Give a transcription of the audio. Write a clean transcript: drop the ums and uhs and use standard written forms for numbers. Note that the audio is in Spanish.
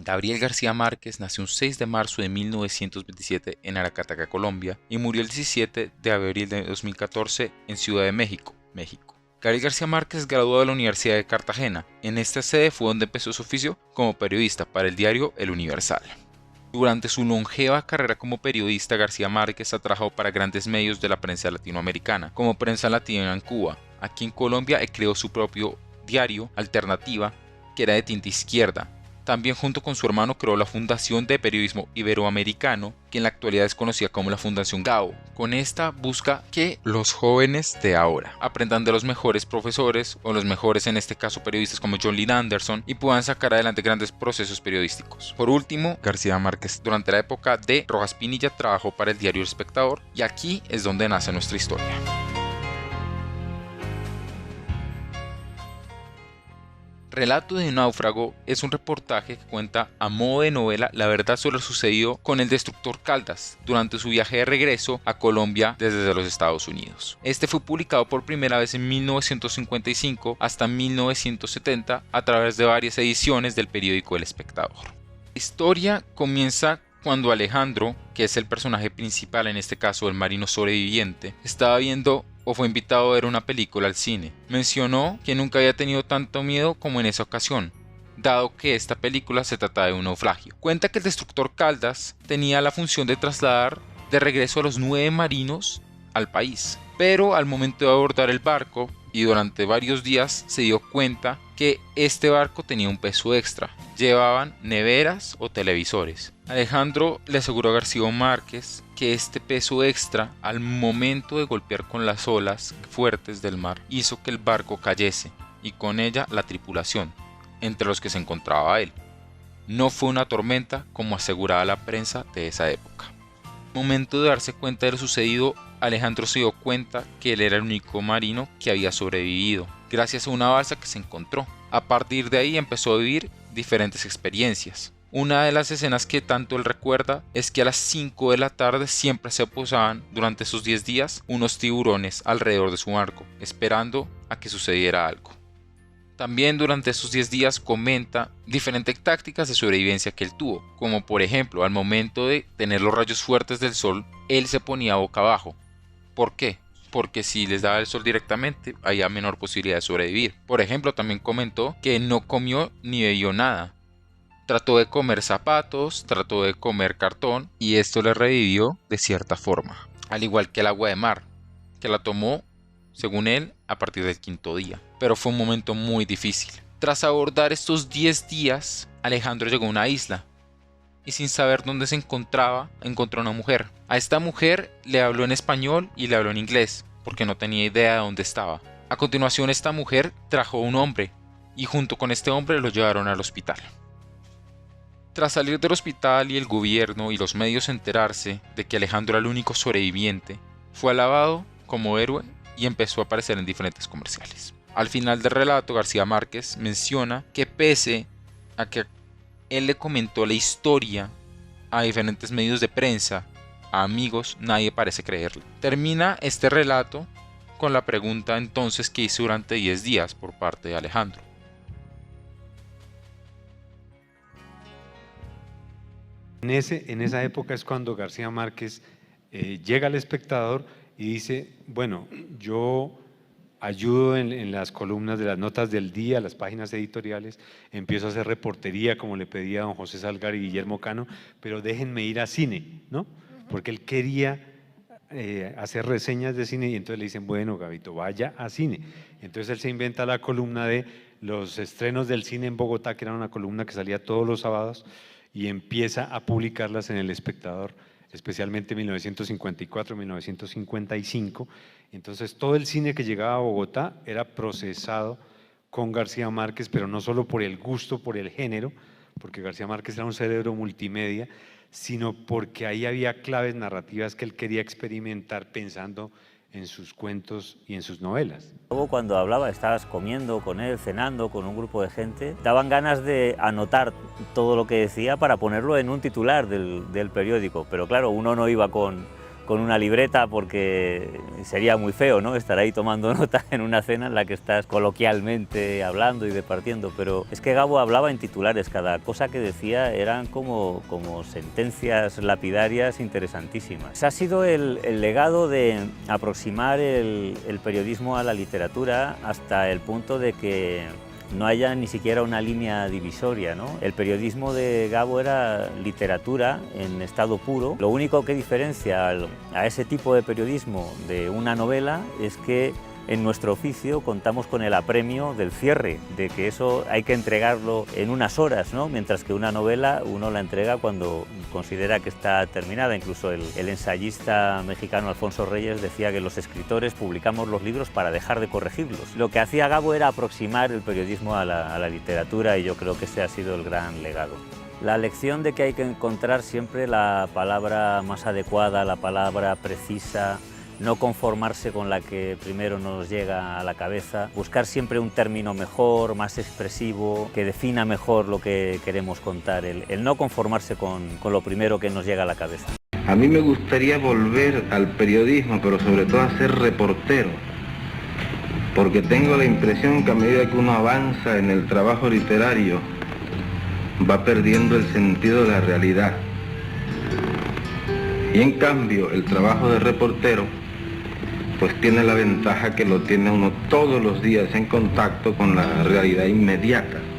Gabriel García Márquez nació un 6 de marzo de 1927 en Aracataca, Colombia, y murió el 17 de abril de 2014 en Ciudad de México, México. Gabriel García Márquez graduó de la Universidad de Cartagena. En esta sede fue donde empezó su oficio como periodista para el diario El Universal. Durante su longeva carrera como periodista, García Márquez ha trabajado para grandes medios de la prensa latinoamericana, como Prensa Latina en Cuba. Aquí en Colombia creó su propio diario, Alternativa, que era de tinta izquierda. También junto con su hermano creó la Fundación de Periodismo Iberoamericano, que en la actualidad es conocida como la Fundación GAO. Con esta busca que los jóvenes de ahora aprendan de los mejores profesores, o los mejores en este caso periodistas como John Lynn Anderson, y puedan sacar adelante grandes procesos periodísticos. Por último, García Márquez durante la época de Rojas Pinilla trabajó para el diario El Espectador, y aquí es donde nace nuestra historia. Relato de náufrago es un reportaje que cuenta a modo de novela la verdad sobre lo sucedido con el destructor Caldas durante su viaje de regreso a Colombia desde los Estados Unidos. Este fue publicado por primera vez en 1955 hasta 1970 a través de varias ediciones del periódico El Espectador. La historia comienza cuando Alejandro, que es el personaje principal en este caso el marino sobreviviente, estaba viendo o fue invitado a ver una película al cine. Mencionó que nunca había tenido tanto miedo como en esa ocasión, dado que esta película se trata de un naufragio. Cuenta que el destructor Caldas tenía la función de trasladar de regreso a los 9 marinos al país, pero al momento de abordar el barco y durante varios días se dio cuenta que este barco tenía un peso extra. Llevaban neveras o televisores. Alejandro le aseguró a García Márquez que este peso extra, al momento de golpear con las olas fuertes del mar, hizo que el barco cayese y con ella la tripulación, entre los que se encontraba él. No fue una tormenta como aseguraba la prensa de esa época. Al momento de darse cuenta de lo sucedido, Alejandro se dio cuenta que él era el único marino que había sobrevivido, gracias a una balsa que se encontró. A partir de ahí empezó a vivir diferentes experiencias. Una de las escenas que tanto él recuerda es que a las 5 de la tarde siempre se posaban durante esos 10 días unos tiburones alrededor de su barco, esperando a que sucediera algo. También durante esos 10 días comenta diferentes tácticas de sobrevivencia que él tuvo, como por ejemplo al momento de tener los rayos fuertes del sol, él se ponía boca abajo. ¿Por qué? Porque si les daba el sol directamente, había menor posibilidad de sobrevivir. Por ejemplo, también comentó que no comió ni bebió nada. Trató de comer zapatos, trató de comer cartón y esto le revivió de cierta forma. Al igual que el agua de mar, que la tomó, según él, a partir del 5.º día. Pero fue un momento muy difícil. Tras abordar estos 10 días, Alejandro llegó a una isla y sin saber dónde se encontraba, encontró a una mujer. A esta mujer le habló en español y le habló en inglés, porque no tenía idea de dónde estaba. A continuación, esta mujer trajo a un hombre y junto con este hombre lo llevaron al hospital. Tras salir del hospital y el gobierno y los medios enterarse de que Alejandro era el único sobreviviente, fue alabado como héroe y empezó a aparecer en diferentes comerciales. Al final del relato, García Márquez menciona que pese a que él le comentó la historia a diferentes medios de prensa, a amigos, nadie parece creerle. Termina este relato con la pregunta entonces que hizo durante 10 días por parte de Alejandro. En esa época es cuando García Márquez llega al Espectador y dice, bueno, yo ayudo en las columnas de las notas del día, las páginas editoriales, empiezo a hacer reportería como le pedía a don José Salgar y Guillermo Cano, pero déjenme ir a cine, ¿no? Porque él quería hacer reseñas de cine y entonces le dicen, bueno, Gabito, vaya a cine. Entonces él se inventa la columna de los estrenos del cine en Bogotá, que era una columna que salía todos los sábados, y empieza a publicarlas en El Espectador, especialmente en 1954, 1955. Entonces todo el cine que llegaba a Bogotá era procesado con García Márquez, pero no solo por el gusto, por el género, porque García Márquez era un cerebro multimedia, sino porque ahí había claves narrativas que él quería experimentar pensando en sus cuentos y en sus novelas. Luego cuando hablaba, estabas comiendo con él, cenando con un grupo de gente, daban ganas de anotar todo lo que decía para ponerlo en un titular del periódico, pero claro, uno no iba con con una libreta porque sería muy feo, ¿no? Estar ahí tomando nota en una cena en la que estás coloquialmente hablando y departiendo, pero es que Gabo hablaba en titulares, cada cosa que decía eran como sentencias lapidarias interesantísimas. Ese ha sido el legado de aproximar el periodismo a la literatura hasta el punto de que no haya ni siquiera una línea divisoria, ¿no? El periodismo de Gabo era literatura en estado puro. Lo único que diferencia a ese tipo de periodismo de una novela es que en nuestro oficio contamos con el apremio del cierre, de que eso hay que entregarlo en unas horas, ¿no? Mientras que una novela uno la entrega cuando considera que está terminada. Incluso el ensayista mexicano Alfonso Reyes decía que los escritores publicamos los libros para dejar de corregirlos. Lo que hacía Gabo era aproximar el periodismo a la literatura y yo creo que ese ha sido el gran legado. La lección de que hay que encontrar siempre la palabra más adecuada, la palabra precisa, no conformarse con la que primero nos llega a la cabeza, buscar siempre un término mejor, más expresivo, que defina mejor lo que queremos contar, el no conformarse con lo primero que nos llega a la cabeza. A mí me gustaría volver al periodismo, pero sobre todo a ser reportero, porque tengo la impresión que a medida que uno avanza en el trabajo literario, va perdiendo el sentido de la realidad. Y en cambio, el trabajo de reportero pues tiene la ventaja que lo tiene uno todos los días en contacto con la realidad inmediata.